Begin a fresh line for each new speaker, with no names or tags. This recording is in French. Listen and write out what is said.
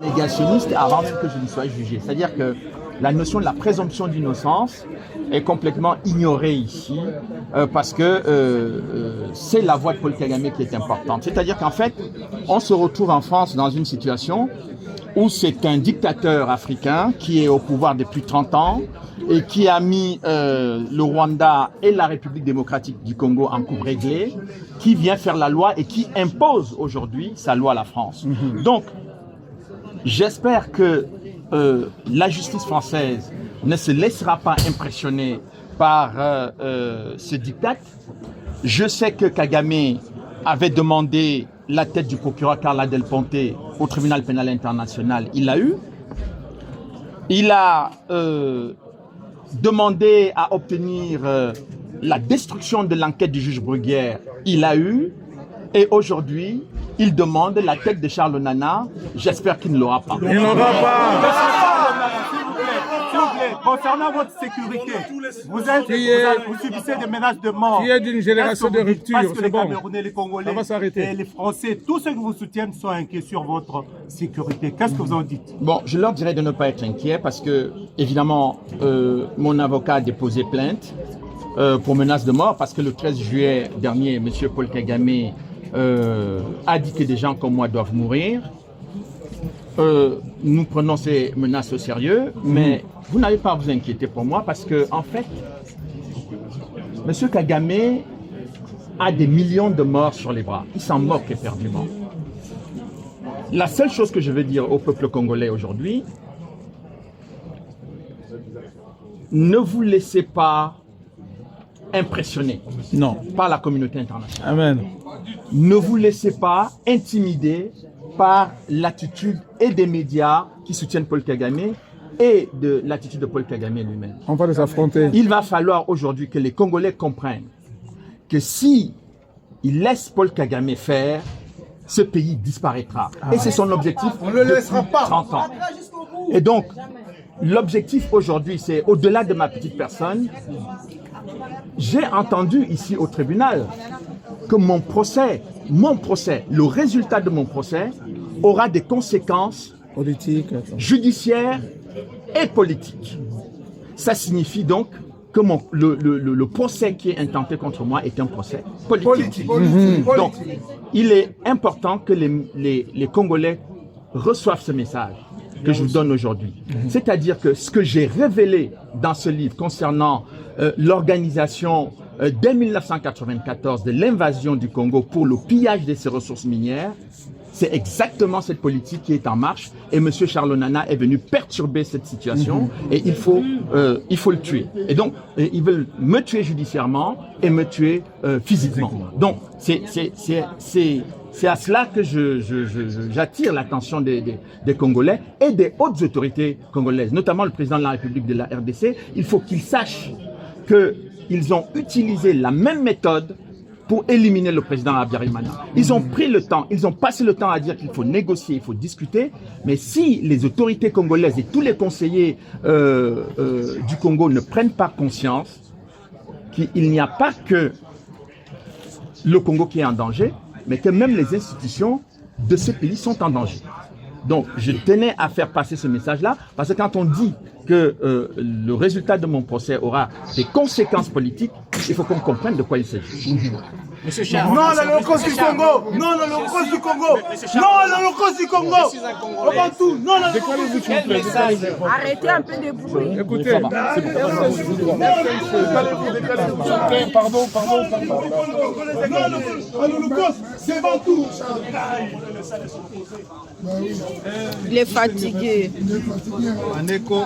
Négationniste avant même que je ne sois jugé. C'est-à-dire que la notion de la présomption d'innocence est complètement ignorée ici parce que c'est la voix de Paul Kagame qui est importante. C'est-à-dire qu'en fait, on se retrouve en France dans une situation où c'est un dictateur africain qui est au pouvoir depuis 30 ans et qui a mis le Rwanda et la République démocratique du Congo en coupe réglée, qui vient faire la loi et qui impose aujourd'hui sa loi à la France. Donc, j'espère que la justice française ne se laissera pas impressionner par ce diktat. Je sais que Kagame avait demandé la tête du procureur Carla Del Ponte au tribunal pénal international. Il l'a eu. Il a demandé à obtenir la destruction de l'enquête du juge Bruguière. Il l'a eu. Et aujourd'hui, il demande la tête de Charles Nana. J'espère qu'il ne l'aura pas.
Il n'aura pas.
S'il vous plaît, concernant votre sécurité, vous subissez des menaces de mort.
Qui est d'une génération de rupture,
parce que
c'est
les
bon.
Camerounais, les Congolais
Ça va s'arrêter.
et les Français, tous ceux qui vous soutiennent sont inquiets sur votre sécurité. Qu'est-ce que vous en dites?
Bon, je leur dirais de ne pas être inquiets parce que, évidemment, mon avocat a déposé plainte pour menace de mort parce que le 13 juillet dernier, M. Paul Kagame a dit que des gens comme moi doivent mourir. Nous prenons ces menaces au sérieux, mais vous n'avez pas à vous inquiéter pour moi parce que, en fait, M. Kagame a des millions de morts sur les bras. Il s'en moque éperdument. La seule chose que je veux dire au peuple congolais aujourd'hui, ne vous laissez pas impressionner par la communauté internationale.
Amen.
Ne vous laissez pas intimider par l'attitude et des médias qui soutiennent Paul Kagame et de l'attitude de Paul Kagame lui-même.
On va les affronter.
Il va falloir aujourd'hui que les Congolais comprennent que si ils laissent Paul Kagame faire, ce pays disparaîtra. Et c'est son objectif depuis 30 ans. Et donc, l'objectif aujourd'hui, c'est au-delà de ma petite personne. J'ai entendu ici au tribunal que mon procès, le résultat de mon procès aura des conséquences
Politique.
judiciaires et politiques. Ça signifie donc que le procès qui est intenté contre moi est un procès politique. Donc, il est important que les Congolais reçoivent ce message que je vous donne aujourd'hui. C'est-à-dire que ce que j'ai révélé dans ce livre concernant l'organisation dès 1994 de l'invasion du Congo pour le pillage de ses ressources minières, c'est exactement cette politique qui est en marche et M. Charles Nana est venu perturber cette situation et il faut le tuer. Et donc, ils veulent me tuer judiciairement et me tuer physiquement. Donc, c'est à cela que j'attire l'attention des Congolais et des hautes autorités congolaises, notamment le président de la République de la RDC. Il faut qu'ils sachent qu'ils ont utilisé la même méthode pour éliminer le président Habyarimana. Ils ont pris le temps, ils ont passé le temps à dire qu'il faut négocier, il faut discuter, mais si les autorités congolaises et tous les conseillers du Congo ne prennent pas conscience qu'il n'y a pas que le Congo qui est en danger, mais que même les institutions de ce pays sont en danger. Donc, je tenais à faire passer ce message-là, parce que quand on dit que le résultat de mon procès aura des conséquences politiques, il faut qu'on comprenne de quoi il s'agit.
Monsieur Charles,
Non à l'Holocauste du Congo! Non à l'Holocauste du Congo! Non à l'Holocauste du Congo! Tout! Non à
Décalez-vous, s'il vous plaît.
Arrêtez un peu de bruit.
Écoutez,
Pardon. L'Holocauste, c'est Bantou!
Il est fatigué.
Un écho.